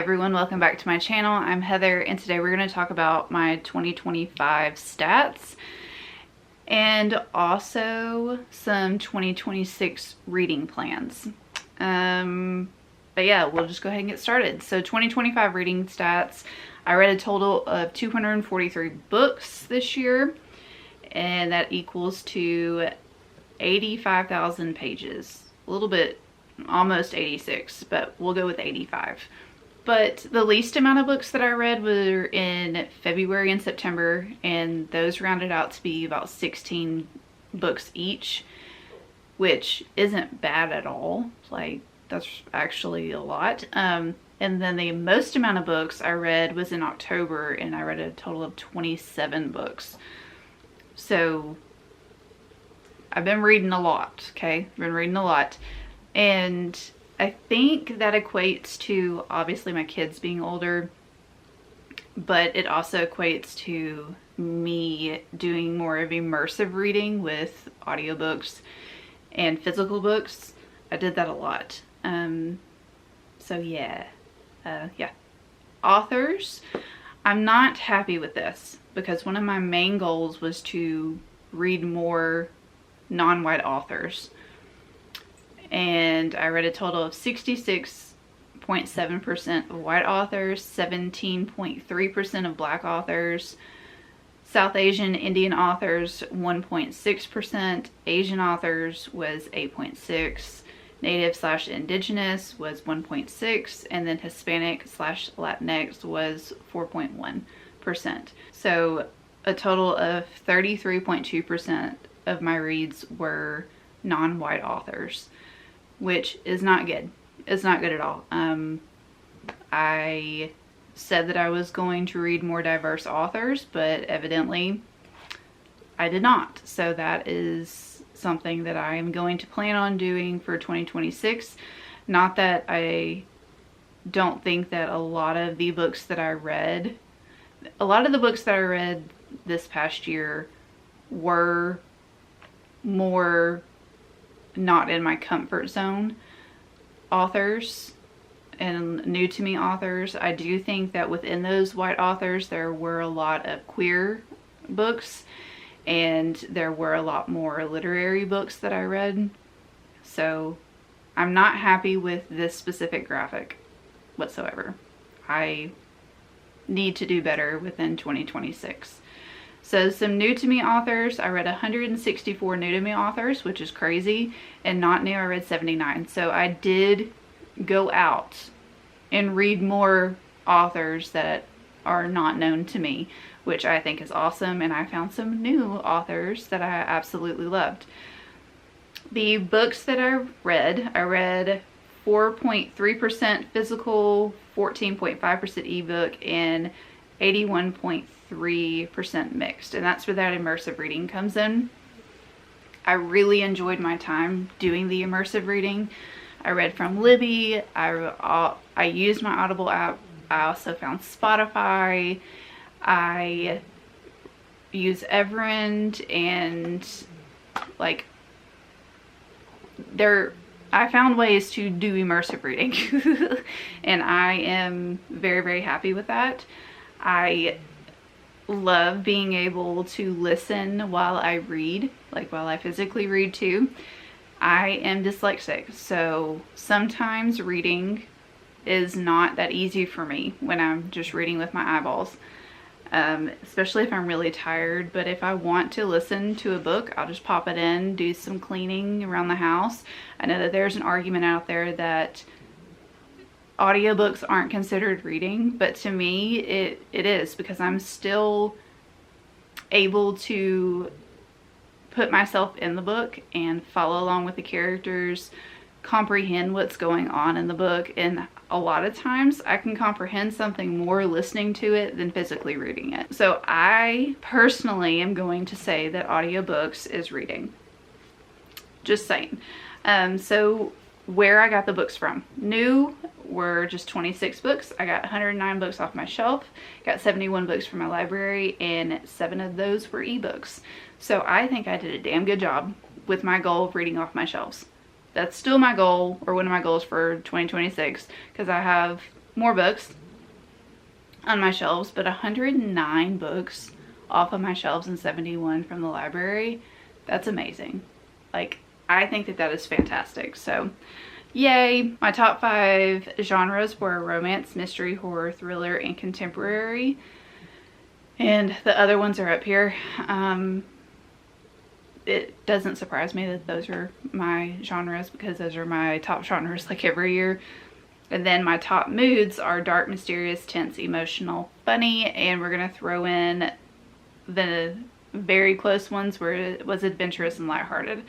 Everyone, welcome back to my channel. I'm Heather, and today we're going to talk about my 2025 stats and also some 2026 reading plans. But yeah, we'll just go ahead and get started. So 2025 reading stats, I read a total of 243 books this year, and that equals to 85,000 pages. A little bit, almost 86, but we'll go with 85. But the least amount of books that I read were in February and September, and those rounded out to be about 16 books each, which isn't bad at all. Like, that's actually a lot. And then the most amount of books I read was in October, and I read a total of 27 books. So I've been reading a lot, okay? I've been reading a lot. And I think that equates to obviously my kids being older, but it also equates to me doing more of immersive reading with audiobooks and physical books. I did that a lot. So yeah. Authors, I'm not happy with this because one of my main goals was to read more non-white authors. And I read a total of 66.7% of white authors, 17.3% of black authors, South Asian Indian authors 1.6%, Asian authors was 8.6%, Native/Indigenous was 1.6%, and then Hispanic/Latinx was 4.1%. So a total of 33.2% of my reads were non-white authors, which is not good. It's not good at all. I said that I was going to read more diverse authors, but evidently I did not. So that is something that I am going to plan on doing for 2026. Not that I don't think that a lot of the books that I read this past year were more not in my comfort zone authors and new to me authors. I do think that within those white authors there were a lot of queer books, and there were a lot more literary books that I read. So I'm not happy with this specific graphic whatsoever. I need to do better within 2026. So some new to me authors, I read 164 new to me authors, which is crazy, and not new, I read 79. So I did go out and read more authors that are not known to me, which I think is awesome, and I found some new authors that I absolutely loved. The books that I read 4.3% physical, 14.5% ebook, and 81.3% mixed, and that's where that immersive reading comes in. I really enjoyed my time doing the immersive reading. I read from Libby. I used my Audible app. I also found Spotify. I use Everend, and like I found ways to do immersive reading and I am very, very happy with that. I love being able to listen while I read, like while I physically read too. I am dyslexic, so sometimes reading is not that easy for me when I'm just reading with my eyeballs, especially if I'm really tired. But if I want to listen to a book, I'll just pop it in, do some cleaning around the house. I know that there's an argument out there that audiobooks aren't considered reading, but to me it is, because I'm still able to put myself in the book and follow along with the characters, comprehend what's going on in the book, and a lot of times I can comprehend something more listening to it than physically reading it. So I personally am going to say that audiobooks is reading. Just saying. So where I got the books from. New were just 26 books. I got 109 books off my shelf, got 71 books from my library, and 7 of those were ebooks. So I think I did a damn good job with my goal of reading off my shelves. That's still my goal, or one of my goals for 2026, because I have more books on my shelves, but 109 books off of my shelves and 71 from the library. That's amazing. Like, I think that that is fantastic. So yay. My top 5 genres were romance, mystery, horror, thriller, and contemporary. And the other ones are up here. It doesn't surprise me that those are my genres, because those are my top genres like every year. And then my top moods are dark, mysterious, tense, emotional, funny, and we're gonna throw in the very close ones where it was adventurous and lighthearted.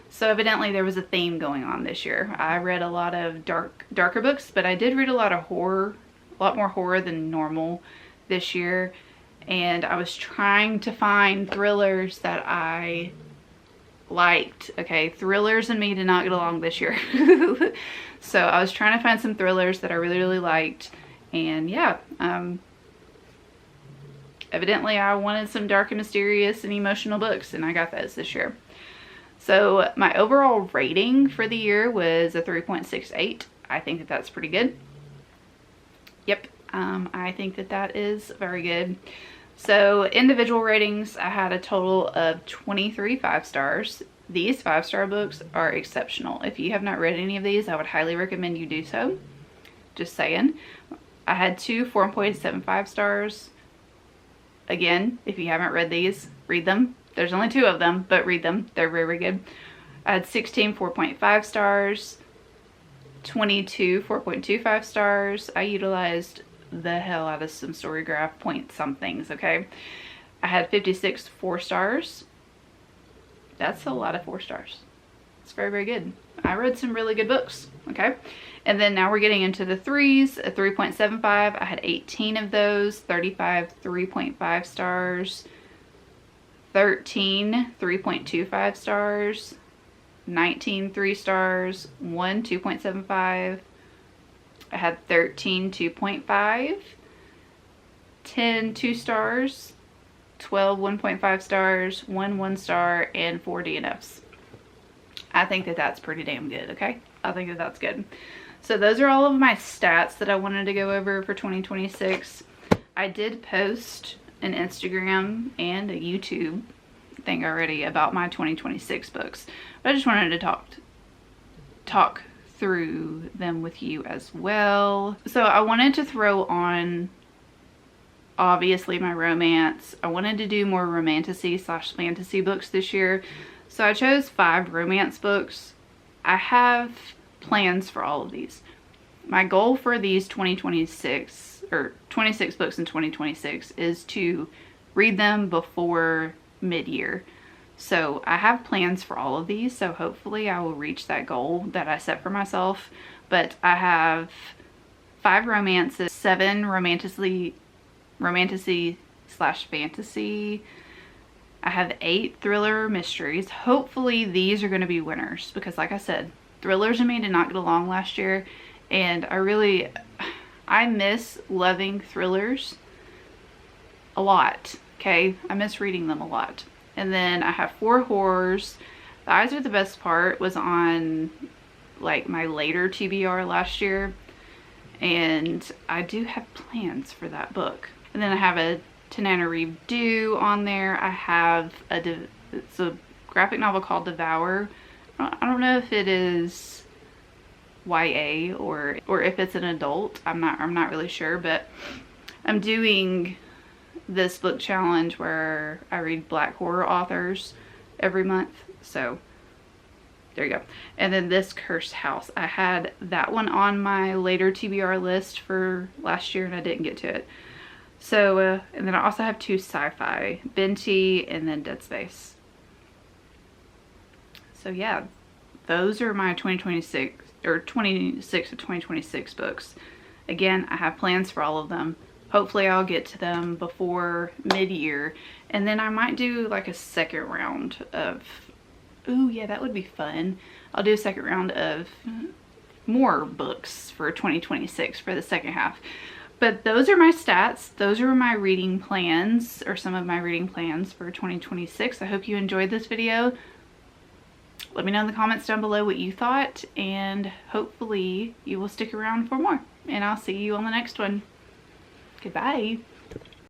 So evidently there was a theme going on this year. I read a lot of darker books, but I did read a lot of horror, a lot more horror than normal this year. And I was trying to find thrillers that I liked. Okay, thrillers and me did not get along this year. So I was trying to find some thrillers that I really liked, and yeah, evidently I wanted some dark and mysterious and emotional books, and I got those this year. So my overall rating for the year was a 3.68. I think that that's pretty good. Yep, I think that that is very good. So individual ratings, I had a total of 23 5-stars. These 5-star books are exceptional. If you have not read any of these, I would highly recommend you do so. Just saying. I had 2 4.75 stars. Again, if you haven't read these, read them. There's only 2 of them, but read them. They're very good. I had 16 4.5 stars. 22 4.25 stars. I utilized the hell out of some StoryGraph point somethings, okay? I had 56 4 stars. That's a lot of 4 stars. It's very good. I read some really good books, okay? And then now we're getting into the 3s, a 3.75. I had 18 of those, 35 3.5 stars, 13 3.25 stars, 19 3 stars, 1 2.75. I had 13 2.5, 10 2 stars, 12 1.5 stars, 1 1 star, and 4 DNFs. I think that that's pretty damn good, okay? I think that that's good. So those are all of my stats that I wanted to go over for 2026. I did post an Instagram and a YouTube thing already about my 2026 books, but I just wanted to talk through them with you as well. So I wanted to throw on, obviously, my romance. I wanted to do more romantasy/fantasy books this year. So I chose 5 romance books. I have plans for all of these. My goal for these 26 books in 2026 is to read them before mid-year. So I have plans for all of these, so hopefully I will reach that goal that I set for myself. But I have 5 romances, 7 romantasy/fantasy. I have 8 thriller mysteries. Hopefully these are going to be winners, because like I said, thrillers and me did not get along last year, and I miss loving thrillers a lot, okay? I miss reading them a lot. And then I have 4 horrors. The Eyes Are the Best Part was on like my later TBR last year, and I do have plans for that book. And then I have a Tananarive Due on there. I have it's a graphic novel called Devour. I don't know if it is YA or if it's an adult. I'm not really sure, but I'm doing this book challenge where I read Black horror authors every month. So there you go. And then this Cursed House, I had that one on my later TBR list for last year and I didn't get to it. So and then I also have 2 sci-fi, Binti and then Dead Space. So yeah, those are my 2026 or 26 of 2026 books. Again, I have plans for all of them. Hopefully I'll get to them before mid-year, and then I might do like a second round of, ooh yeah, that would be fun. I'll do a second round of more books for 2026 for the second half. But those are my stats. Those are my reading plans, or some of my reading plans for 2026. I hope you enjoyed this video. Let me know in the comments down below what you thought, and hopefully you will stick around for more. and I'll see you on the next one. Goodbye.